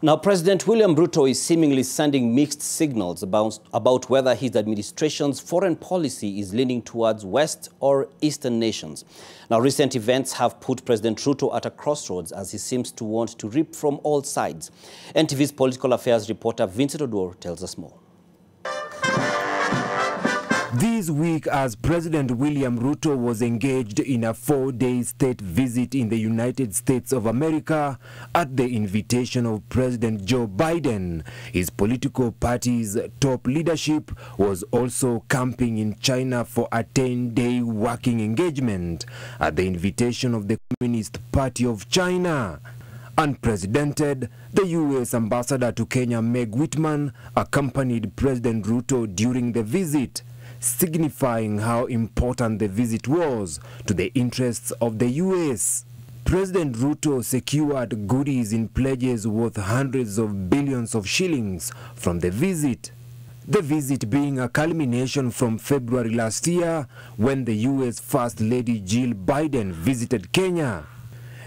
Now, President William Ruto is seemingly sending mixed signals about whether his administration's foreign policy is leaning towards West or Eastern nations. Now, recent events have put President Ruto at a crossroads as he seems to want to rip from all sides. NTV's political affairs reporter Vincent Oduor tells us more. This week, as President William Ruto was engaged in a 4-day state visit in the United States of America at the invitation of President Joe Biden, his political party's top leadership was also camping in China for a 10-day working engagement at the invitation of the Communist Party of China. Unprecedented, the U.S. ambassador to Kenya, Meg Whitman, accompanied President Ruto during the visit, signifying how important the visit was to the interests of the U.S. President Ruto secured goodies in pledges worth hundreds of billions of shillings from the visit. The visit being a culmination from February last year when the U.S. First Lady Jill Biden visited Kenya.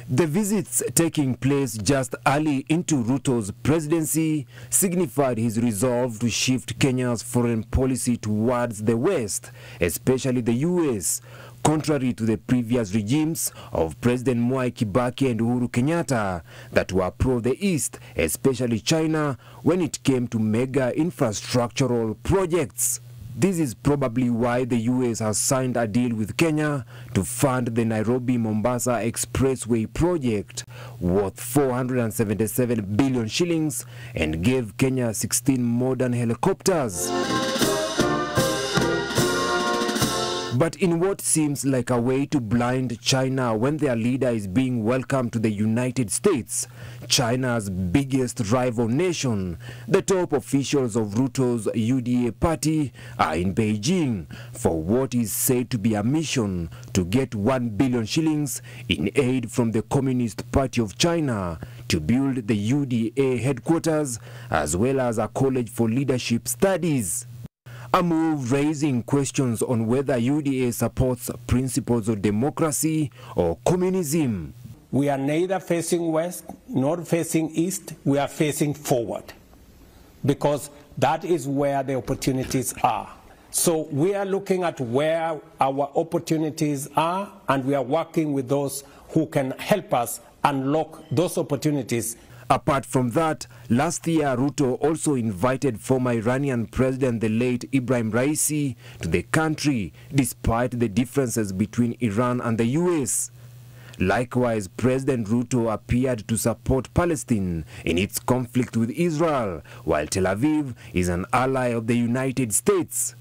The visits taking place just early into Ruto's presidency signified his resolve to shift Kenya's foreign policy towards the West, especially the U.S., contrary to the previous regimes of President Mwai Kibaki and Uhuru Kenyatta that were pro the East, especially China, when it came to mega infrastructural projects. This is probably why the U.S. has signed a deal with Kenya to fund the Nairobi-Mombasa Expressway project worth 477 billion shillings and gave Kenya 16 modern helicopters. But in what seems like a way to blind China when their leader is being welcomed to the United States, China's biggest rival nation, the top officials of Ruto's UDA party are in Beijing for what is said to be a mission to get 1 billion shillings in aid from the Communist Party of China to build the UDA headquarters as well as a college for leadership studies. A move raising questions on whether UDA supports principles of democracy or communism. We are neither facing west nor facing east, we are facing forward, because that is where the opportunities are. So we are looking at where our opportunities are, and we are working with those who can help us unlock those opportunities. Apart from that, last year Ruto also invited former Iranian President the late Ibrahim Raisi to the country, despite the differences between Iran and the US. Likewise, President Ruto appeared to support Palestine in its conflict with Israel, while Tel Aviv is an ally of the United States.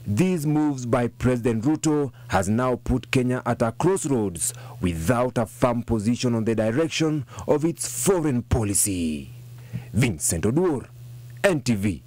These moves by President Ruto has now put Kenya at a crossroads without a firm position on the direction of its foreign policy. Vincent Oduor, NTV.